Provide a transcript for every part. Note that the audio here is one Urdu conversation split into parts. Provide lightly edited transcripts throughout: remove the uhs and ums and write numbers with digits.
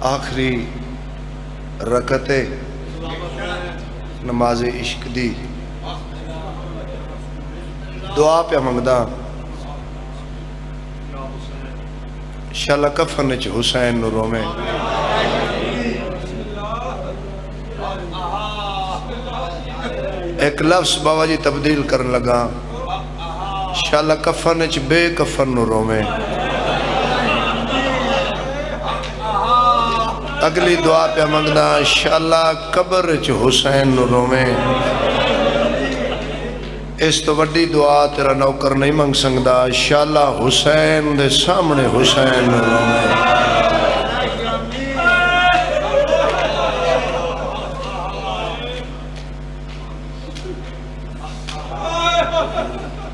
آخری رکعت نماز عشق دی دعا پہ منگدا شالا کفن چ حسین نو رومیں ایک لفظ بابا جی تبدیل کرن لگا شالا کفن چ بے کفن نو رومیں اگلی دعا پہ منگدا شالا قبر چ حسین نو رومیں اس تو وڈی دعا تیرا نوکر نہیں منگ سکدا شالا حسین دے سامنے حسین نو رومیں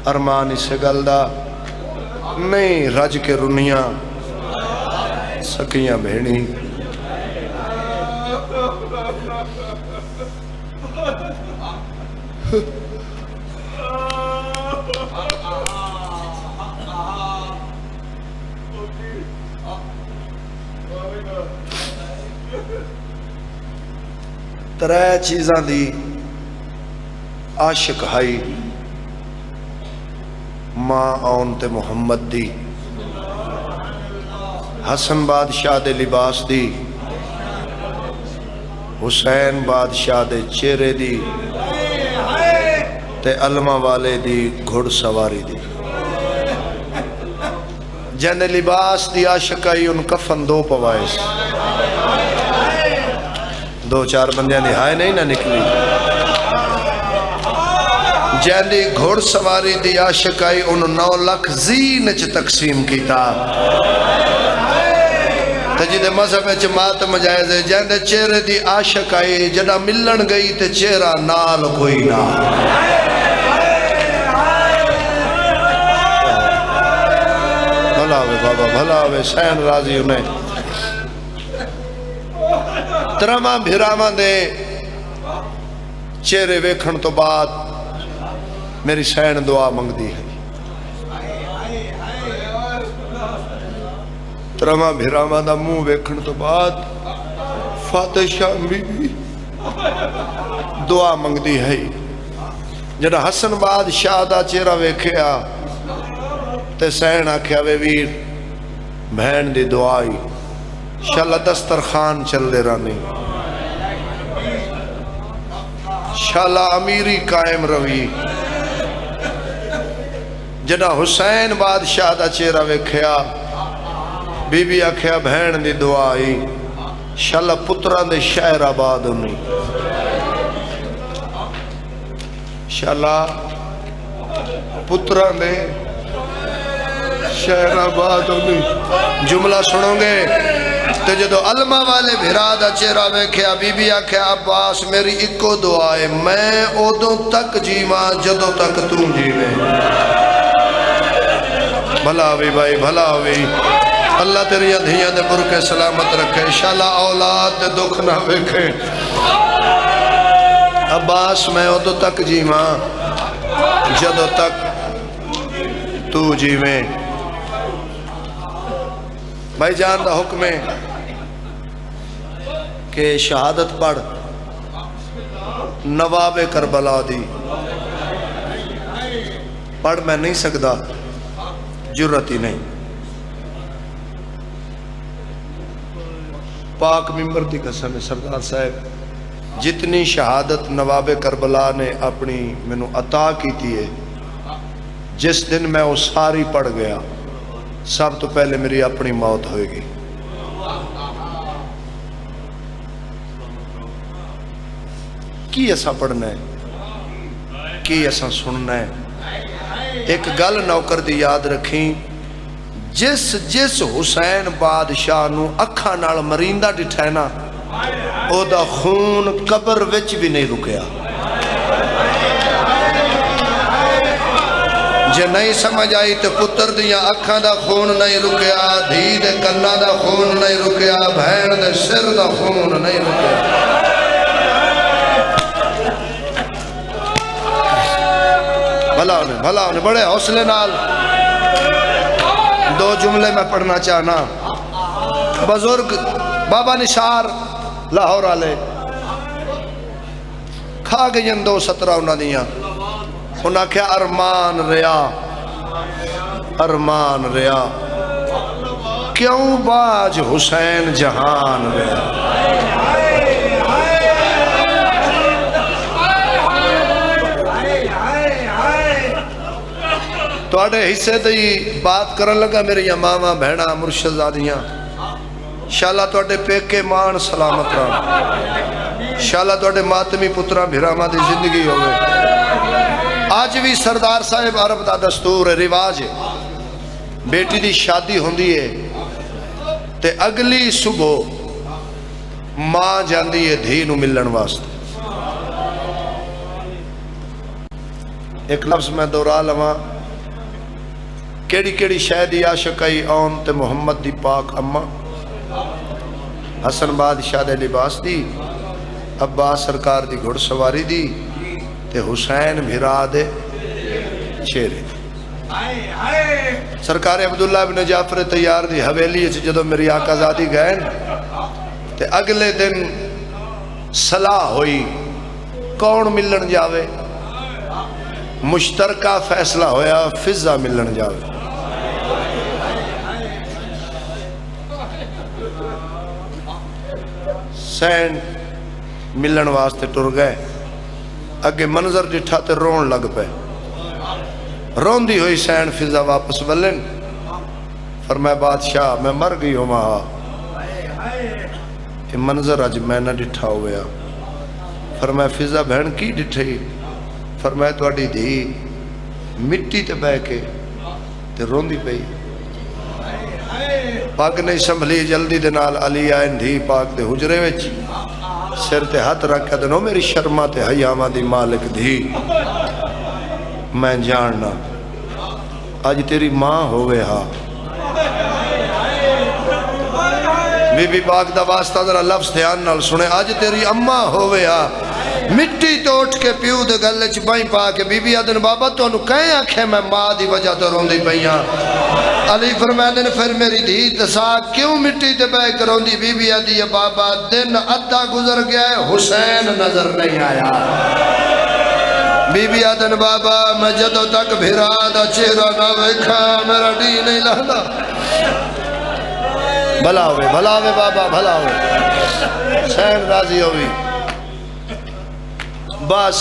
ارمان اسے گلدا نہیں رج کے رنیاں سکیاں بھیڑی ترے چیزاں دی عاشق ہائی ماں آن تے محمد دی حسن بادشاہ دے لباس دی حسین بادشاہ دے چہرے دی تے علمہ والے دی گھڑ سواری دی جن لباس دی عاشق آئی ان کفن دو پوائس دو چار بندیاں دی ہائے نہیں نہ نکلی جن دی گھڑ سواری دی عاشق آئی ان 9 لاکھ زین چ تقسیم کیتا تجید مذہب چ ماتم جائز ہے جن دے چہرے دی عاشق آئی جڑا ملن گئی تے چہرہ نال کوئی نہ بھلا ہوئے بابا بھلا ہوئے سین راضی انہیں ترما بھراما دے چہرے ویکھن تو بعد میری سین دعا منگ دی ہے ترما بھراما دا منہ ویکھن تو بعد فاتح شام بی بی دعا منگ دی ہے جڑا حسن بادشاہ دا چہرہ ویکھیا تے سین آکھیا وے ویر بہن دی دعائی شالا دسترخان چل دے رانی شالا امیری قائم روی جڑا حسین بادشاہ دا چہرہ ویکھیا بی بی آکھیا بہن دی دعائی شالا پتران دے شہر آباد ہونی شالا پتران دے شہر آباد ہونی جملہ سنو گے تو جدو علمہ والے بھرادہ چہرہ ویکھیا بی بی آکھیا عباس میری اکو دعا ہے میں اودوں تک جیواں جدو تک تو جیوے بھلا ہوئی بھائی بھلا ہوئی اللہ تیری دھیاں دے برکے سلامت رکھے انشاءاللہ اولاد دے دکھ نہ ویکھے عباس میں اودوں تک جیواں جدو تک تو جیوے بھائی جان دا حکم ہے کہ شہادت پڑھ نواب کربلا دی پڑھ میں نہیں سکتا جرت ہی نہیں پاک ممبر دی قسم ہے سردار صاحب جتنی شہادت نواب کربلا نے اپنی منو عطا کی تھی ہے جس دن میں وہ ساری پڑھ گیا سب تو پہلے میری اپنی موت ہوئے گی کی ایسا پڑھنا ہے کی ایسا سننا ہے ایک گل نوکر دی یاد رکھیں جس حسین بادشاہ نو اکھا نال مریندہ ڈٹھائنا او دا خون قبر وچ بھی نہیں رکیا جے نہیں سمجھ آئی تو پتر دیاں اکھاں دا خون نہیں رکیا دھی دے کنا دا خون نہیں رکیا بہن دے سر دا خون نہیں رکیا بھلا انہیں بڑے حوصلے نال دو جملے میں پڑھنا چاہنا بزرگ بابا نثار لاہور والے کھا گئی 217 انہاں دیاں انہاں کیا ارمان ریا ارمان ریا کیوں باج حسین جہان ریا توڑے حصے دی بات کرن لگا میری ماما بہنا مرشد زادیاں شاءاللہ توڑے پیکے مان سلامت رہا شاءاللہ توڑے ماتمی پترہ بھیراما دی زندگی ہوئے آج بھی سردار صاحب عرب دا دستور ہے رواج ہے بیٹی دی شادی ہوندی ہے تے اگلی صبح ماں جاندی ہے دھی نو ملن واسطے ایک لفظ میں دورا لواں کیڑی کیڑی شاید عاشقائی آن تے محمد دی پاک اماں حسن بادشاہ دے لباس دی عباس سرکار دی گھڑ سواری دی تے حسین بھرا دے چہرے سرکار عبداللہ بن جعفر تیار دی حویلی جدو میری آقا زادی گئے تے اگلے دن صلاح ہوئی کون ملن جاوے مشترکہ فیصلہ ہویا فضہ ملن جاوے سین ملن واسطے ٹر گئے اگے منظر ڈٹھا تے رون لگ پے رون دی ہوئی سین فضہ واپس بلن فرمائے بادشاہ میں مر گئی ہوں ماں یہ منظر اج میں نہ ڈٹھا ہویا فرمائے فضہ بہن کی ڈٹھئی فرمائے توڑی دی مٹی تے بے کے تے رون دی پئی پاک نے سنبھلی جلدی دنال علی آئین دھی پاک دے حجرے وچ سر تے ہاتھ رکھا دنو میری شرما تے حیامہ دی مالک دھی میں جاننا آج تیری ماں ہوئے ہاں بی بی پاک دا واسطہ ذرا لفظ دھیان نال سنے آج تیری اماں ہوئے ہاں مٹی تو اٹھ کے پیو دے گلے چ بائیں پا کے بی بی آدن بابا تو انہوں کہیں آنکھیں میں ماں دی وجہ تو رون دی پئیاں علی فرمائے دن پھر میری دھی تسا کیوں مٹی تے بے کرون دی بی بی آدھی ہے بابا دن ادھا گزر گیا ہے حسین نظر نہیں آیا بی بی آدن بابا میں جدو تک بھیرا دا چہرہ نہ ویکھا میرا ڈی نہیں لہدا بھلا ہوئے بابا بھلا ہوئے حسین راضی ہوئی بس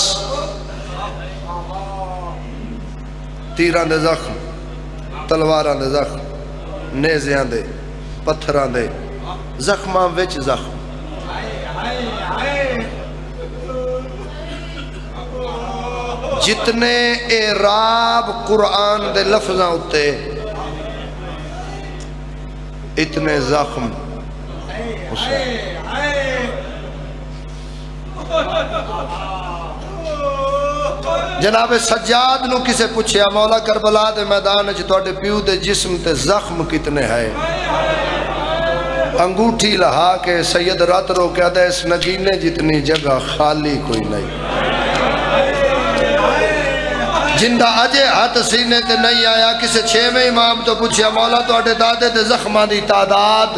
تیران دے زخم تلواران دے زخم نیزیاں دے پتھران دے زخمان وچ زخم جتنے اعراب قرآن دے لفظاں ہوتے اتنے زخم حسین جناب سجاد نو کسے پوچھیا مولا کربلا دے میدان وچ تواڈے پیو دے جسم تے زخم کتنے ہے انگوٹھی لہا کے سید رات رو کہہ دے اس نگینے جتنی جگہ خالی کوئی نہیں جندہ اجے ہاتھ سینے تے نہیں آیا کسے 6ویں امام تو پوچھیا مولا تواڈے دادے تے زخماں دی تعداد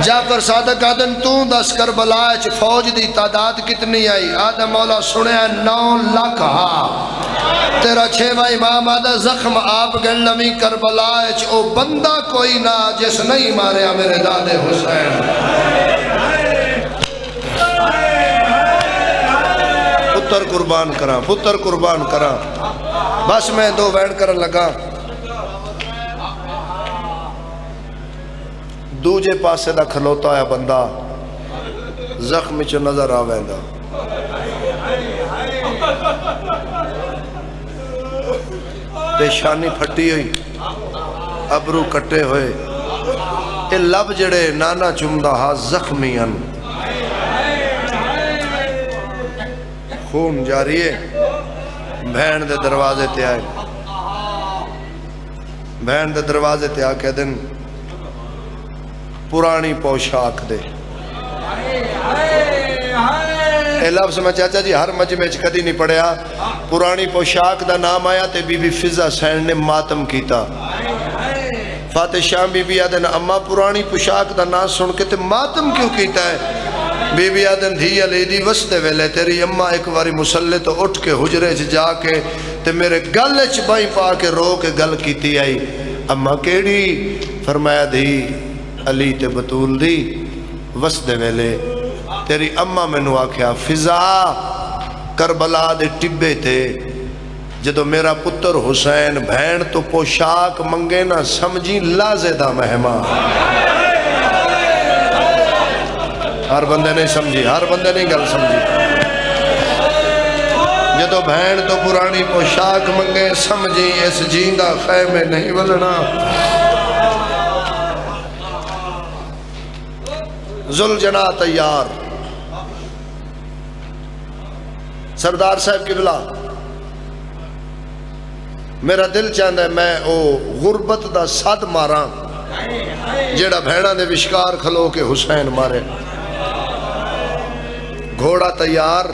جعفر صادق آدن تو دس کربلا وچ فوج دی تعداد کتنی آئی آدم مولا سنیا 9 لاکھ ہاں تیرا 6واں امام آدھا زخم آپ گنلمی کربلا وچ او بندہ کوئی نہ جس نہیں ماریا میرے دادے حسین پتر قربان کراں بس میں دو وین کرن لگا دوجے پاسے دا کھلوتا ہے بندہ زخم چ نظر آویندا پیشانی پھٹی ہوئی ابرو کٹے ہوئے اے لب جڑے نانا چمدہ ہا زخمی ان خون جاری ہے بہن دے دروازے تے آئے بہن دے دروازے تے آکے دن پرانی پوشاک دے اے لفظ میں چاچا جی ہر مجمع چ کدی نہیں پڑھیا پرانی پوشاک دا نام آیا تے بی بی فضہ حسین نے ماتم کیتا فاتح شام بی بی آدن اما پرانی پوشاک دا نام سن کے تے ماتم کیوں کیتا ہے؟ بی بی آدن دھی علی دی وستے ویلے تیری اما ایک باری مسلح تو اٹھ کے حجرے جا کے تے میرے گل چ بائیں پا کے رو کے گل کیتی آئی. اما کیڑی؟ فرمایا دھی علی تے بطول دی وستے ویلے تیری اما میں نو آکھیا فضا کربلا دے ٹبے تے جدو میرا پتر حسین بھین تو پوشاک منگے نہ سمجھی لازے دا مہمان. ہر بندے نہیں سمجھی، ہر بندے نہیں گل سمجھی. جدو بھین تو پرانی پوشاک منگے سمجھی اس جیندہ خیمے نہیں ولنا. ذوالجنا تیار سردار صاحب قبلہ میرا دل چاہتا ہے میں او غربت دا صد ماراں جیڑا بھیڑا دے وشکار کھلو کے حسین مارے. گھوڑا تیار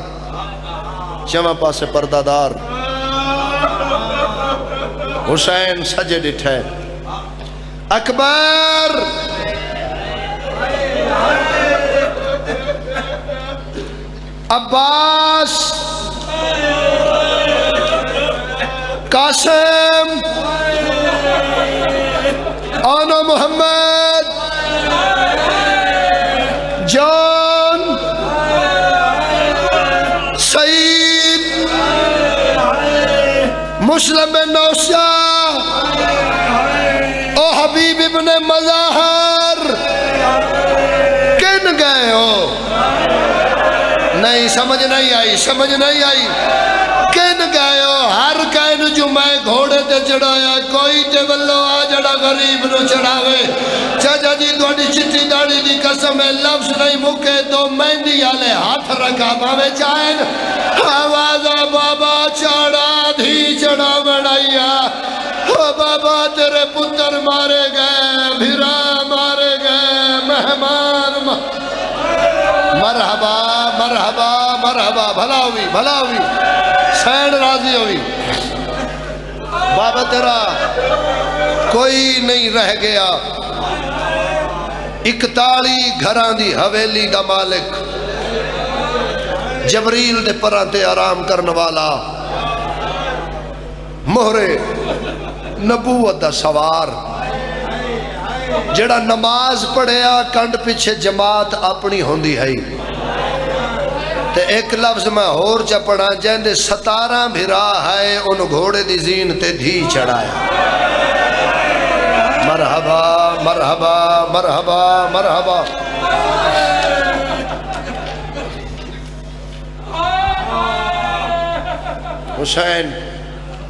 چواں پاسے پردہ دار حسین سجے ڈٹھے اکبر عباس قاسم آنا محمد جان سعید مسلم بن نوسیہ او حبیب ابن مظاہر کن گئے ہو؟ نہیں سمجھ نہیں آئی، سمجھ نہیں آئی. کن گئے ہو؟ ہر کائن جو میں گھوڑے تے چڑھایا کوئی تے ولو آ جڑا غریب نو چڑھاوے. چاچا جی دوڑی چٹی داڑی دی قسم ہے لفظ نہیں مکے تو مہندی آلے ہاتھ رکھا پاوے چاہن آوازہ بابا چڑھا دھی چڑھا بڑھائیا. بابا تیرے پتر مارے گئے، بھیرا مارے گئے، مہمان مرحبا مرحبا مرحبا. بھلا ہوئی بھلا ہوئی، سین راضی ہوئی. بابا تیرا کوئی نہیں رہ گیا. 41 گھران دی حویلی دا مالک جبریل دے پران تے آرام کرنے والا مہرے نبوت دا سوار جڑا نماز پڑھیا کنڈ پیچھے جماعت اپنی ہوندی ہے. تے ایک لفظ میں اور چا پڑھا جیندے 17 بھرا ہے ان گھوڑے دی زین تے دھی چڑھایا. مرحبا مرحبا مرحبا مرحبا. حسین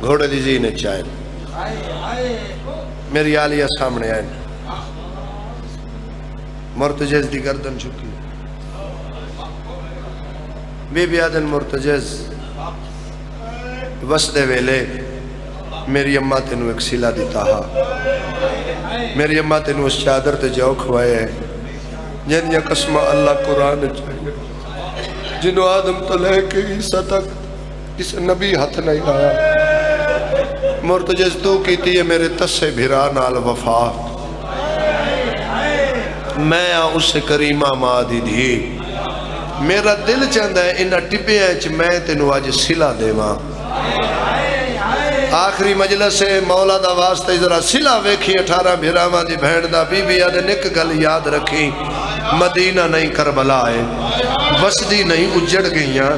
گھوڑے دی زین چاہیں میری آلیہ سامنے آئیں. مرتجز دی گردن چکی بی بی آدن مرتجز وسدے ویلے میری اماں تینو ایک سلا دیتا ہا. میری اماں تینو اس چادر تے جاؤ کھوائے ہیں جن یا قسمہ اللہ قرآن چاہیے جنہوں آدم تو لے کے عیسیٰ تک کس نبی ہاتھ نہیں آیا. مرتجز تو کیتی ہے میرے تسے بھرا نال وفا میں اس سے کریمہ ماں دی دھی. میرا دل چاہتا ہے انہا ٹپے ہیں میں تینو آج سلا دے ماں. آخری مجلس سے مولا دا واسطہ ذرا سلا ویکھی 18 بھیراواں دی بہن دا بی بی آدھے نک گل یاد رکھی مدینہ نہیں کربلا ہے بسدی نہیں اجڑ گئیاں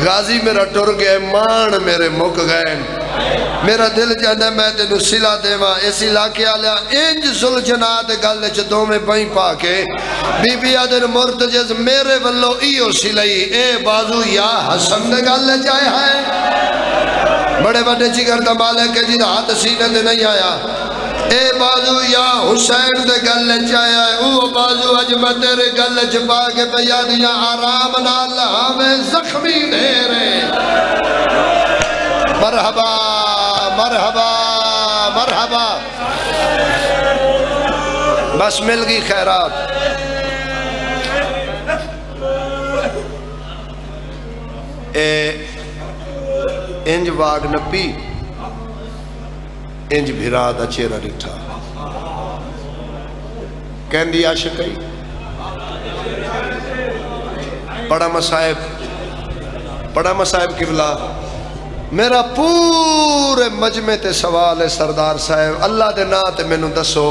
غازی میرا ٹر گئے مان میرے مک گئے. میرا دل چاہتا ہے میں تینو سلا دے ماں. اس علاقے آلیا انج ذوالجناح گل چدوں میں پائیں پا کے بی بی آدھے مرتجز میرے ولو ایو سلائی اے بازو یا حسن دے گل چاہے ہے بڑے بڑے جگر دا مالک ہے جی ہاتھ سینے دے نہیں آیا. اے بازو یا حسین دے گل چاہے ہے او بازو اج میں تیرے گل چپا کے پیا دیا آرام نال ہمیں زخمی دھیرے. مرحبا مرحبا مرحبا. بس مل گئی خیرات. انج واگ نپی انج بھرا دا چہرہ ڈٹھا کہندی عاشقی پڑا مصائب قبلہ میرا پورے مجمع تے سوال ہے سردار صاحب اللہ دے نا تے مینوں دسو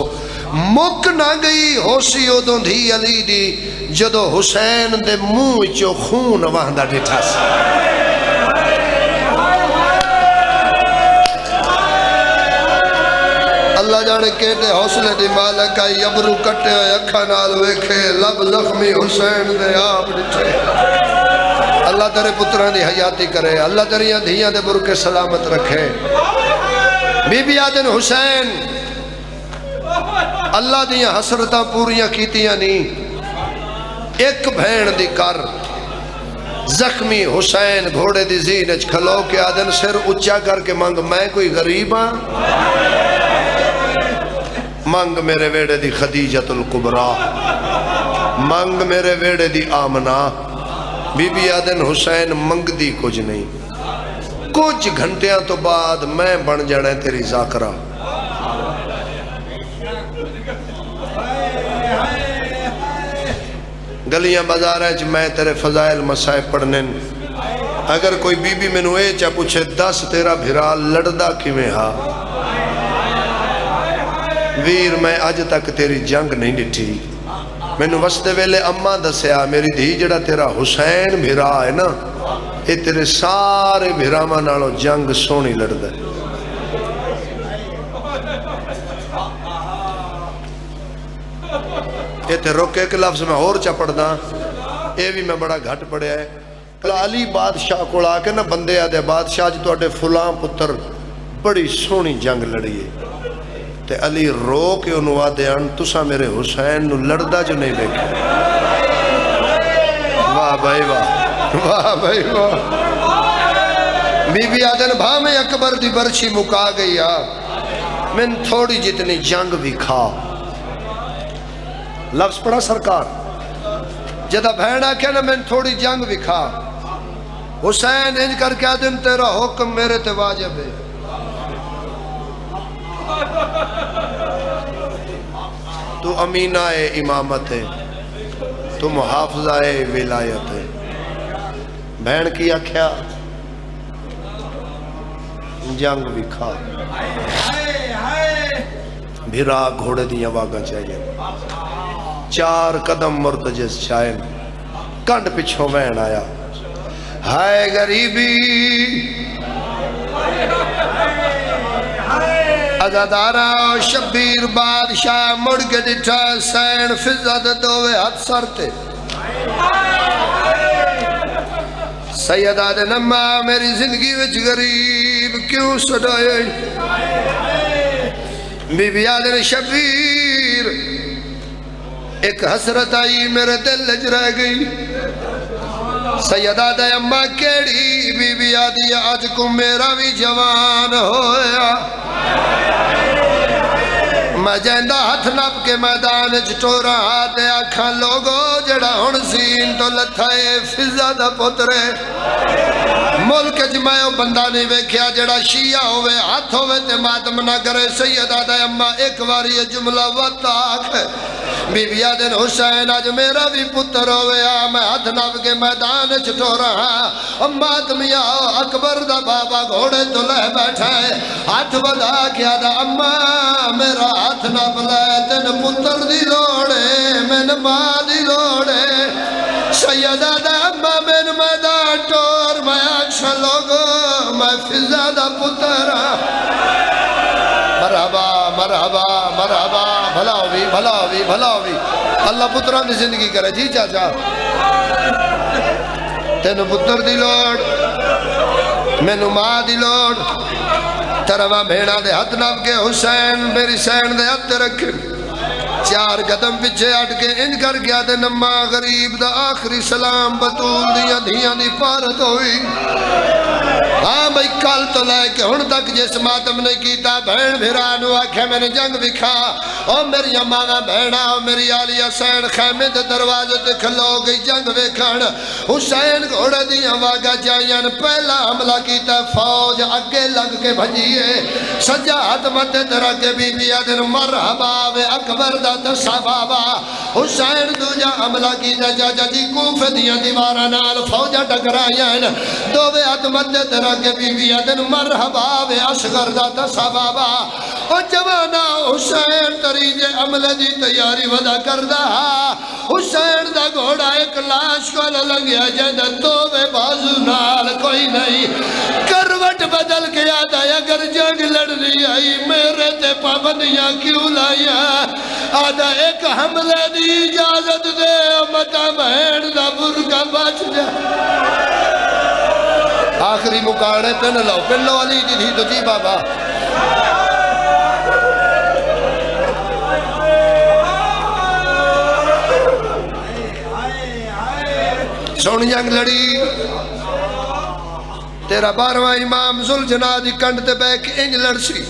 مک نہ گئی ہوسی ادوں دھی علی دی جدو حسین دے منہ وچوں خون وہندا ڈٹھا سی اللہ جانے کہتے حوصلے دی مالک آئی ابرو کٹے ہوئے اکھا نال ویکھے لب زخمی حسین دے آپ ڈٹھے اللہ تیرے پتران دی حیاتی کرے اللہ تیریاں دھیاں دے برکے سلامت رکھے بی بی آدن حسین اللہ دیاں حسرتاں پوریاں کیتیاں نہیں ایک بھین دی کر زخمی حسین گھوڑے دی زینج کھلو کے آدن سر اچھا کر کے مانگ میں کوئی غریب ہاں مانگ میرے ویڑے دی خدیجت القبرا مانگ میرے ویڑے دی آمنہ بی بی آدن حسین منگ دی کچھ نہیں کچھ گھنٹیاں تو بعد میں بن جانا تیری ذاکرہ گلیاں بازاریں میں تیرے فضائل مسائب پڑھنے اگر کوئی بی بی میں نوے چاہ پوچھے دس تیرا بھرا لڑدہ کیویں ہاں ویر میں آج تک تیری جنگ نہیں ڈٹھی میں نو وستے ویلے اماں دسیا میری دھی جڑا تیرا حسین بھرا ہے نا یہ تیرے سارے بھراما نالو جنگ سونی لڑ دے یہ تے روکے کے لفظ میں اور چا پڑھ دا یہ بھی میں بڑا گھٹ پڑھیا ہے علی بادشاہ کو لا کے نا بندے آدھے بادشاہ جی تو اڈے فلاں پتر بڑی سونی جنگ لڑیے تے علی رو کے انہوں آدھے ان تسا میرے حسین نو لڑدہ جو نہیں دیکھے واہ بھائی واہ بھائی واہ بی بی آدھن بھا میں اکبر دی برچی مکا گئی من تھوڑی جتنی جنگ بھی کھا لفظ پڑھا سرکار جدہ بہنہ کہنا من تھوڑی جنگ بھی کھا حسین انج کر کے آدھن تیرا حکم میرے تے واجب ہے تو امینہ امامت ہے تو محافظہ ولایت ہے بہن کی آکھیا جنگ بھی کھا بھیرا گھوڑے دیاں واگاں چاہیے 4 قدم مرتجز چاہیں کنڈ پچھوں بہن آیا ہائے غریبی عزادارہ شبیر بادشاہ مڑ کے ڈٹھا سین فضت دووے ہاتھ سرتے سیدہ دے نمہ میری زندگی وچ غریب کیوں سڑائے بی بی آدھے شبیر ایک حسرت آئی میرے دل لج رہ گئی سیدہ دے اممہ کیڑی بی بی آدھی آج کو میرا بھی جوان ہویا میں جائندہ ہاتھ نپ کے میدان چٹورا آتے آکھاں لوگو جڑا ہن سین تو لتھائے فضا دا پترے ملک جمائیو بندہ نہیں ویکھیا جڑا شیعہ ہوئے ہاتھ ہوئے تے ماتم نہ کرے سیدہ دا اممہ ایک باری یہ جملہ وقت آکھ بی بی آدن حسین آج میرا بھی پتر ہوئے میں ہاتھ نپ کے میدان چٹورا اممہ تمی آؤ اکبر دا بابا گھوڑے تو لہ بیٹھا ہے ہاتھ بدا کیا دا اممہ میرا ہاتھ نپ لے تین پتر دی لوڑے من ماں دی لوڑے سیدہ دا اممہ من میدان ٹور میں آکشا لوگو میں فضا دا پتر مرحبا مرحبا مرحبا بھلا ہوئی بھلا ہوئی بھلا ہوئی اللہ پتران دی زندگی کرے جی چاچا تینو پتر دی لوڑ مینو ماں دی لوڑ تروا بھیڑا دے ہاتھ نپ کے حسین میری سین دے ہاتھ رکھے 4 قدم پچھے اٹھ کے انج کر گیا دے نمہ غریب دا آخری سلام بطول دیاں دھیاں دی پارت ہوئی ہاں بھئی کل تو لے کے ہن تک جس ماتم نہیں کیتا بہن بھرانو آکھے میں نے جنگ بکھا او میری ماما بہنا او میری آلی حسین خیمے دے دروازے تے کھلو گئی جنگ ویکھن حسین گھوڑے دیاں واگا جائیں پہلا حملہ کیتا فوج اگے لگ کے بھجیے سجاد مت درہ کے بی بی آدن مرحبا وے اکبر دا دسا بابا حسین دوجہ حملہ کیتا جاجا جی کوفے دیاں دیوارہ نال فوجہ ٹکرائیں دووے عدمت درہ کے بی بی آدن مرحبا وے اصغر دا دسا بابا او جوانا حسین تریجے عملے دی تیاری ودا کردہ حسین دا گھوڑا ایک لاش کو لنگیا جیدہ دووے بازو نال کوئی نہیں کروٹ بدل کے آدھا اگر جنگ لڑنی آئی میرے تے پابندیاں کیوں لائیا آدھا ایک حملے دی اجازت دے متا بہن دا برکا بچ جا آخری مکانے پن لو علی جی تھی تو جی بابا سون جنگ لڑی تیرا 12واں امام ذوالجناح دی کنڈ تے بیک انج لڑسی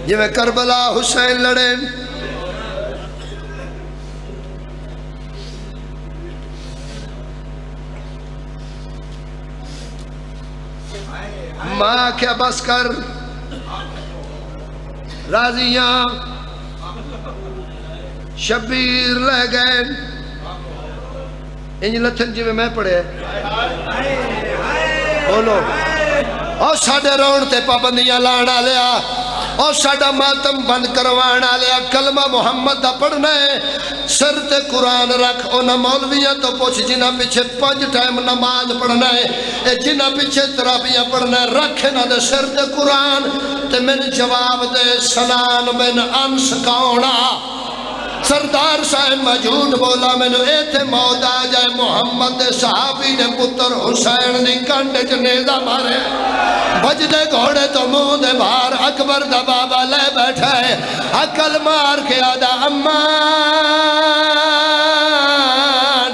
جو میں کربلا حسین لڑیں ماں کیا بس کر راضیاں شبیر لے گئے انج لتھن جی میں پڑھے بولو اور ساڑھے رون تے پابندیاں لانا لیا اور ساڑھا ماتم بند کروانا لیا کلمہ محمد دا پڑھنا ہے سر تے قرآن رکھ اونا مولویاں تو پوچھ جنہ پیچھے 5 ٹائم نماز پڑھنا ہے جنہ پیچھے ترابیاں پڑھنا ہے رکھنا دے سر تے قرآن تے میں جواب دے سنان میں انس کاؤنا سردار صاحب موجود بولا میں نے ایتھے موت آ جائے محمد صحابی نے پتر حسین نے کنڈ جنیزہ مارے بج دے گھوڑے تو منہ دے بار اکبر دا بابا لے بیٹھا ہے عقل مار کے آدھا اماں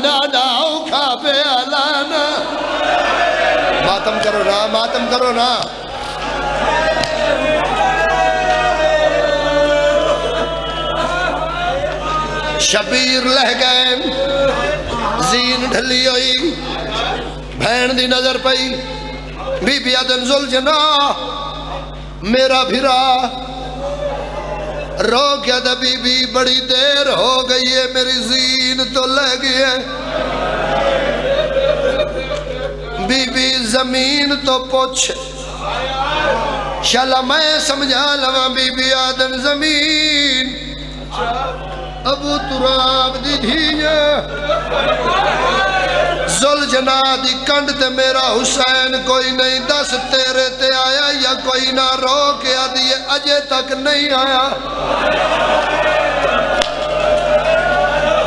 ڈاڈا اوکھا پہ آلانا ماتم کرو نا ماتم کرو نا شبیر لہ گئے زین ڈھلی ہوئی بھین دی نظر پئی بی بی آدن ذوالجناح میرا بھرا رو کیا دا بی بی بڑی دیر ہو گئی ہے میری زین تو لہ گئی ہے بی بی زمین تو پوچھ شالا میں سمجھا لواں بی بی آدن زمین ابو تراب دی دھیجے ذوالجناح دی کنڈ تے میرا حسین کوئی نہیں دس تیرے تے آیا یا کوئی نہ رو کے آدھیے اجے تک نہیں آیا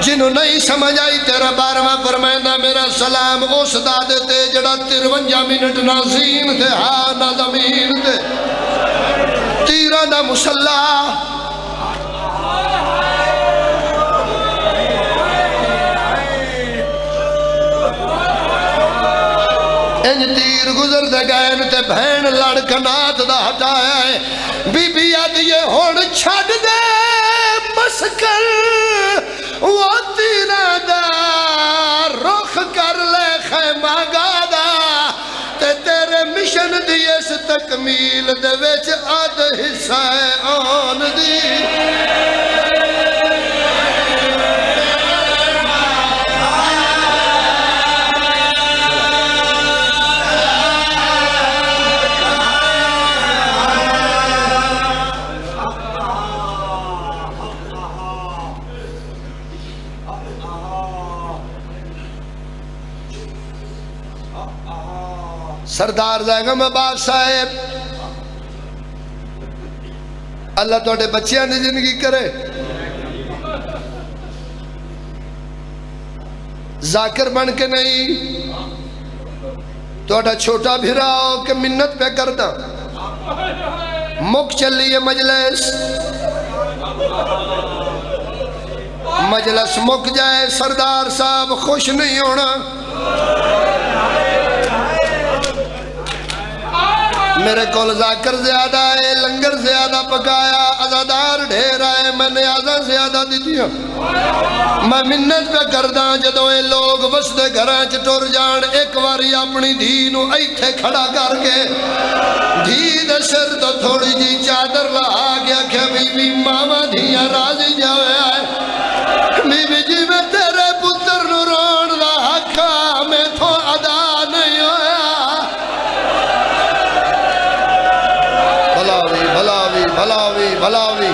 جنہوں نہیں سمجھ آئی تیرا 12واں فرمائندہ میرا سلام اس دادے تے جڑا 53 منٹ نہ زین تے ہاں نہ زمین تے تیرہ نہ مسلح انج تیر گزر دے گئے تے بہن لڑکنات دا ہٹایا ہے بی بی آدھیے ہوڑ چھڑ دے مسکر وہ تیرہ دا رخ کر لے خیمہ گادا تے تیرے مشن دی اس تکمیل دے ویچ آدھ حصہ آن دی سردار زیگم عباس صاحب اللہ توڑے بچیاں نے زندگی کرے ذاکر بن کے نہیں توڑا چھوٹا بھیرا ہو کہ منت پہ کرتا مک چلی ہے مجلس مک جائے سردار صاحب خوش نہیں ہونا میرے کول ذاکر زیادہ ہے، لنگر زیادہ پکایا، عزادار ڈھیر آئے، میں نیازہ زیادہ دیتی ہوں۔ میں منت پہ کردہ جدو اے لوگ وسدے گھران چٹور جان، ایک واری اپنی دینو ایتھے کھڑا کر کے دھی دے سر تو تھوڑی جی چادر لہا گیا کہ بی بی ماما دھیاں راضی جاوے آئے، بی بی جی میں تیرے پتر نو رون دا حقا میں تو ادا نہیں ہویا۔ بھلاوی بھلاوی بھلاوی بھلاوی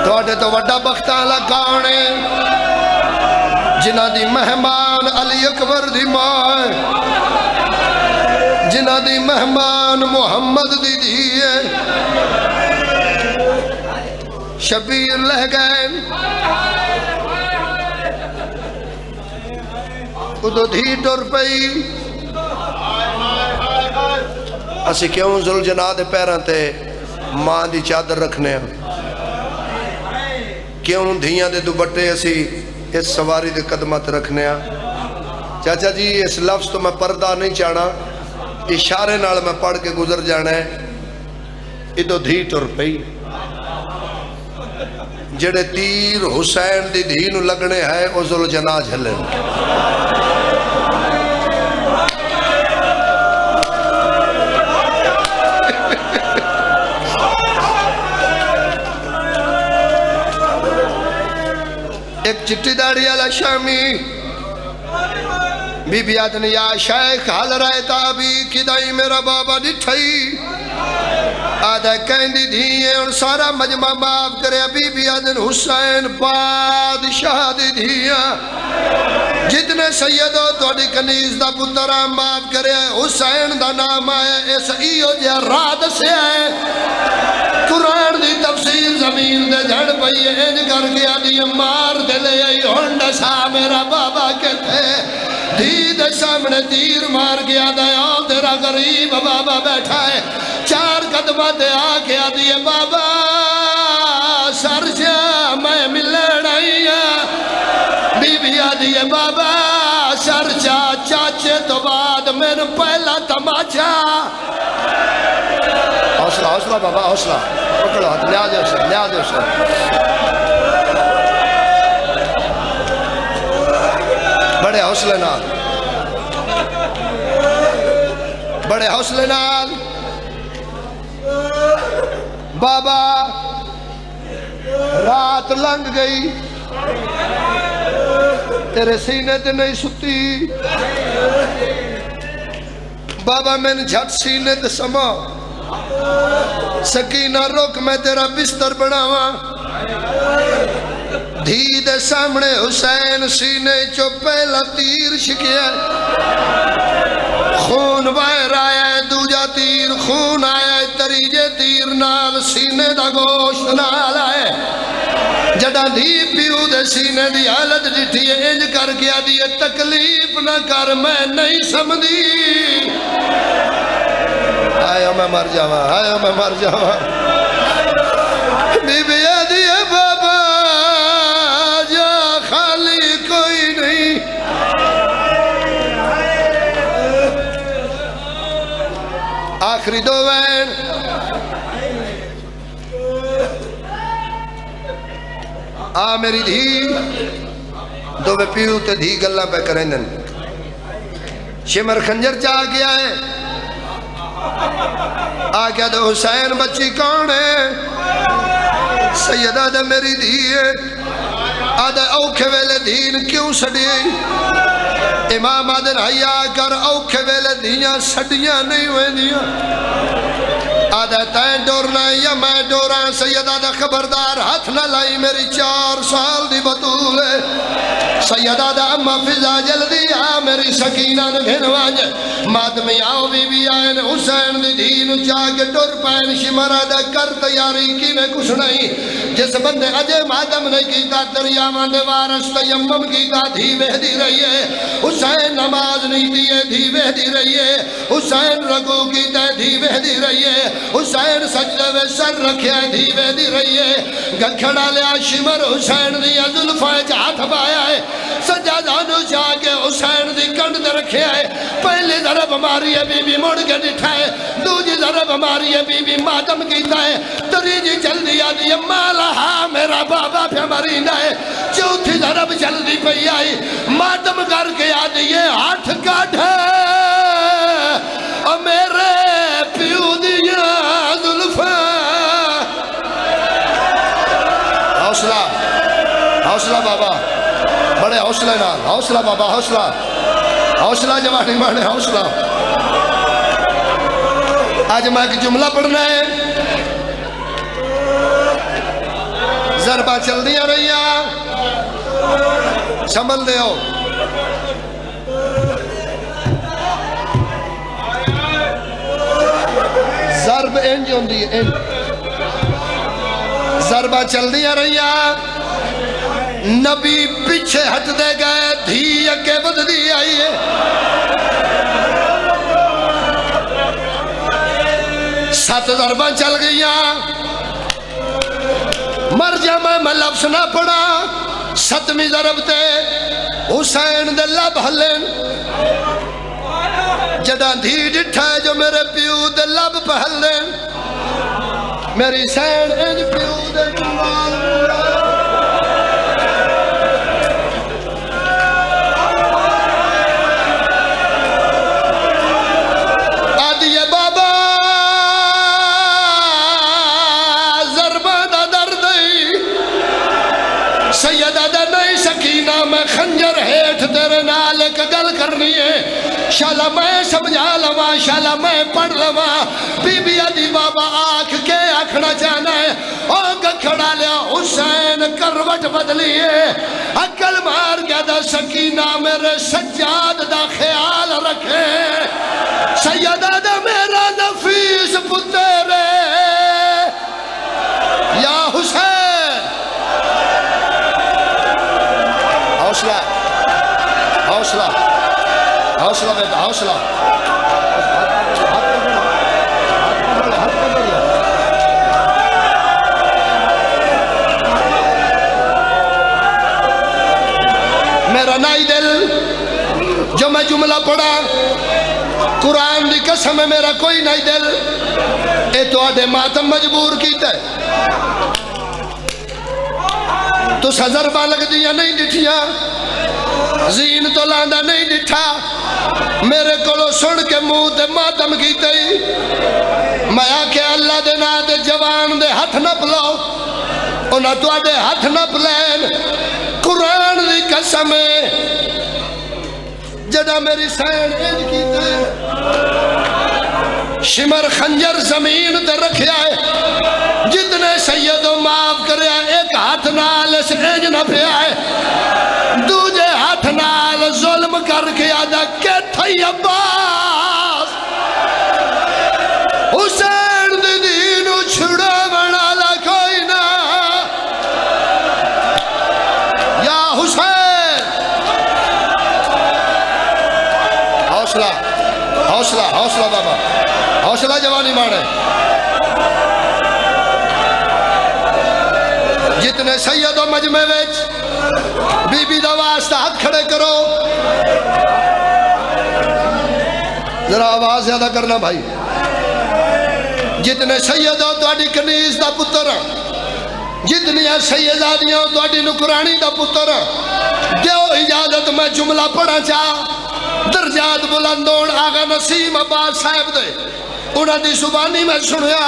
توڑے تو وڈا بختان لگاؤنے جنہ دی مہمان علی اکبر دی ماں، جنہ دی مہمان محمد دی دیئے، شبیر لہ گئے ادھو دھی ٹر پئی۔ اسی کیوں ذوالجناح دے پیران تے ماں دی چادر رکھنے ہیں، کیوں دھیاں دے دوبٹے اسی اس سواری دے قدمت رکھنے ہیں۔ چاچا جی اس لفظ تو میں پردہ نہیں چاہنا، اشارے نال میں پڑھ کے گزر جانا ہے۔ ادھو دھی ٹر پئی، جڑے تیر حسین دی دھی نو لگنے ہے او ذوالجناح جھلے۔ ایک چٹی داڑی والا شامی بی بی آدن یا شیخ حال رائے تابی کدائی میرا بابا ڈٹھائی آدھا کہندی دھیئے اور سارا مجمع معاف کرے بی بی آدن حسین بادشاہ دی دھیئے جتنے سیدو توڑی کنیز دا پتران معاف کرے حسین دا نام آئے اس ایو جا راد سے آئے قرآن دی تفسیر زمین دے جھڑ پئی انج کر گیا دی مار دے لے آئی ہونڈا سا میرا بابا کے تھے دھی دے سامنے تیر مار گیا دیا تیرا غریب بابا بیٹھا ہے چار قدمہ دے آ گیا دی بابا سر جا میں ملن آئی بی بی آدھی بابا سر جا چاچے تو بعد میرے پہلا تماچا حوصلہ حوصلہ بابا حوصلہ پکڑو ہاتھ لیا دے اسے لیا دے اسے بڑے حوصلے نال بڑے حوصلے نال بابا رات لنگ گئی تیرے سینے تے نہیں ستی بابا میں نے جھٹ سینے تے سما سکینہ رک میں تیرا بستر بناوا دھی دے سامنے حسین سینے چو پہلا تیر شکیا خون باہر آیا ہے دوجا تیر خون آیا ہے تریجے تیر نال سینے دا گوشت نال آئے جڑا دھی پیو دے سینے دی حالت جٹھی ہے انج کر گیا دی تکلیف نہ کر میں نہیں سمدھی آیا میں مر جاواں آیا میں مر جاواں بی بی آدھی ہے بابا جا خالی کوئی نہیں آخری دو وین آ میری دھی دو بے پیو تے دھی گلہ پہ کرنن شمر خنجر چاہ گیا ہے آ گیا دو حسین بچی کون ہے سیدہ دے میری دھی ہے آدھے اوکھے ویلے دین کیوں سڑی امام آدھے حیاء کر اوکھے ویلے دیاں سڑیاں نہیں ہوئے دیاں آدھے تین ڈورنا یا میں ڈورا سیدہ دا خبردار ہاتھ نہ لائی میری 4 سال دی بطول ہے سیدہ دا اما فضا جلدی آ میری سکینہ نے گھنواج مادمی آؤ بی بی آئین حسین دی دین چاہ کے ڈور پین شمرہ دا کر تیاری کی میں کچھ نہیں جس بندے اجے مادم نہیں کیتا دریاوان دے وارس تیمم کیتا دھی وحدی رہی ہے حسین نماز نہیں دیئے دھی وحدی رہی ہے حسین رکو کیتا دھی وحدی رہی ہے حسین سجدہ و سر رکھیا دھیوے دی رہی ہے گکھڑا لیا شمر حسین دیا ظلفہ ہاتھ بایا ہے سجادہ ڈٹھے آئے پہلی ضرب ماری ہے بی بی مڑ کے ڈٹھا ہے دوجی ضرب ماری ہے بی بی ماتم کیتا ہے تریجی جلدی آدھی ہے مالہا میرا بابا پہ مرینہ ہے چوتھی ضرب جلدی پہ آئی ماتم کر کے آدھی ہے ہاتھ کاٹ ہے اور میرے پیو دیا ظلفہ حوصلہ حوصلہ بابا بڑے حوصلہ نال حوصلہ بابا حوصلہ حوصلہ جوانی مانے حوصلہ آج میں ایک جملہ پڑھنا ہے ضربہ چل دیا رہیا سنبھل دے ہو ضرب انج ہوندی ہے ضربہ چل دیا رہیا نبی پیچھے ہٹ دے گئے دھی اگے بدھ دی آئی ہے سات ضربہ چل گیا مر جا میں لفظ نہ پڑا ستمی ضرب تے حسین دے لب ہلن جدہ دھی ڈٹھا ہے جو میرے پیو دے لب پہلن میری سین انج پیو دے جمال آدھی بابا ضربہ دا درد سیدہ دا نہیں سکینہ میں خنجر ہیٹھ تیرے نال ایک گل کرنی ہے شالا میں سمجھا لوا شالا میں پڑھ لوا بی بی آدھی بابا آنکھ کے آکھنا چاہنا ہے آنکھ کھڑا لیا حسین کروٹ بدلیے عقل مار گیا دا سکینہ میرے سجاد دا خیال رکھے سیدہ دا میرا نفیس پترے یا حسین حوصلہ حوصلہ حوصلہ بیٹا حوصلہ میرا نائی دل جو میں جملہ پڑھا قرآن دی قسم ہے میرا کوئی نائی دل اے تو آدھے ماتم مجبور کیتا ہے تو سزربہ لگ دیا نہیں ڈٹھیا زین تو لاندہ نہیں ڈٹھا میرے کولو سن کے منہ تے ماتم کیتے ہی میں آکے اللہ دے نا دے جوان دے ہاتھ نہ پلاؤ انہاں تو آدھے ہاتھ نہ پلین قرآن دی قسم ہے جدہ میری سین انج کیتے شمر خنجر زمین تے رکھیا ہے جتنے سیدوں معاف کریا ایک ہاتھ نال اس انج نہ پیا ہے دوجے ہاتھ نال ظلم کر کے آدھا کہ تھئی عباس حسین دی دینو چھڑا بنا لا کوئی نہ یا حسین حوصلہ حوصلہ حوصلہ بابا حوصلہ جوانی مانے جتنے سید و مجمع ویچ بی بی دا واسطہ ہاتھ کھڑے کرو ذرا آواز زیادہ کرنا بھائی جتنے سید ہو تو آڈی کنیز دا پتر جتنی سیدادیاں ہو تو آڈی نکرانی دا پتر دیو اجازت میں جملہ پڑھا چاہ درجات بلندون آغا نسیم عباس صاحب دے انہاں دی زبانی میں سنیا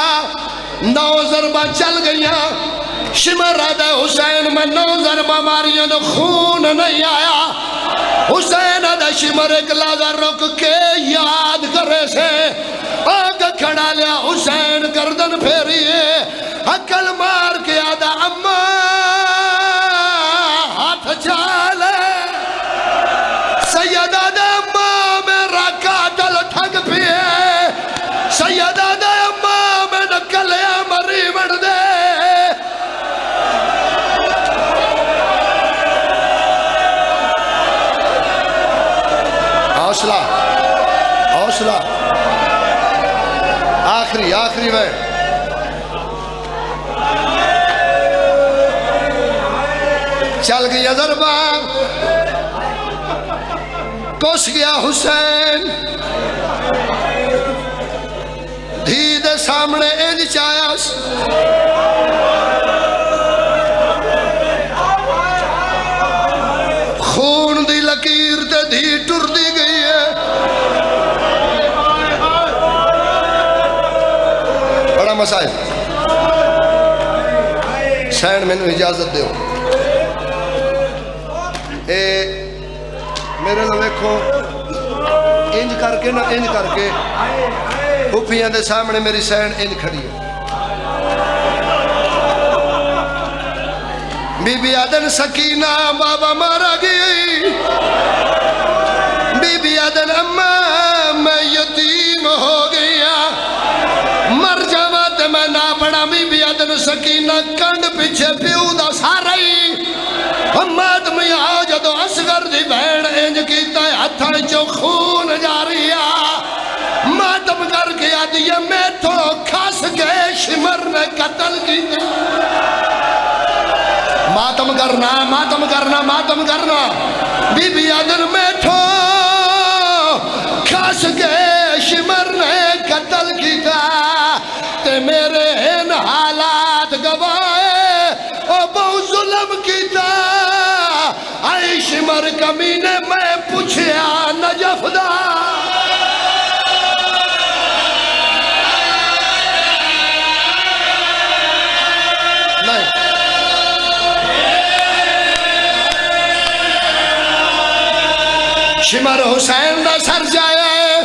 9 ضربہ چل گئیاں شمر آدھے حسین میں 9 ضربہ ماریاں تو خون نہیں آیا حسین آدھے شمر ایک لازہ رک کے یاد کرے سے آگا کھڑا لیا حسین گردن پھیریے عقل مار کے آدھا اماں ہاتھ چالے سید آدھے اماں میرا قاتل ٹھگ پیے سید آدھے اماں میں نکلیا مری مڑ دے حوصلہ حوصلہ آخری میں چل گئی ضربہ پس گیا حسین دھی دے سامنے انج چایا خون دی لکیر تے دھی ٹر دی گئی ہے بڑا مسائل حسین میں نے اجازت دیو میرے لئے دیکھو انج کر کے نا انج کر کے پھوپھیاں دے سامنے میری سین انج کھڑی ہے بی بی آدن سکینہ بابا مارا گئی بی بی آدن اماں میں یتیم ہو گیا مر جاوات میں نہ پڑا بی بی آدن سکینہ کنڈ پیچھے پیو دا سارئی امت میں آ جدو اصغر دی بین انج کیتا ہے ہتھاں چو خون جاریا ماتم کر کے آدیا میں تو کھاس کے شمر نے قتل کیتا ماتم کرنا ماتم کرنا ماتم کرنا بی بی آدن میں تو کھاس کے شمر نے قتل کیتا تے میرے ان حالات گوائے او بہت ظلم کیتا آئی شمر کمینے میں پوچھیا نجف دا نہیں شمر حسین دا سر جایا ہے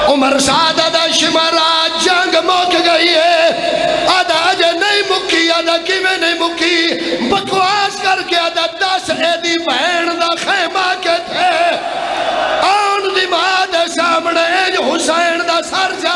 عمر سادہ دا شمر آج جنگ موک گئی ہے آدھا آجے نہیں مکی آدھا کی میں نہیں مکی بکواس کر کے آدھا 10 ایدی بہن دا خیمہ کے تھے آن دی ماں دے سامنے حسین دا سر جا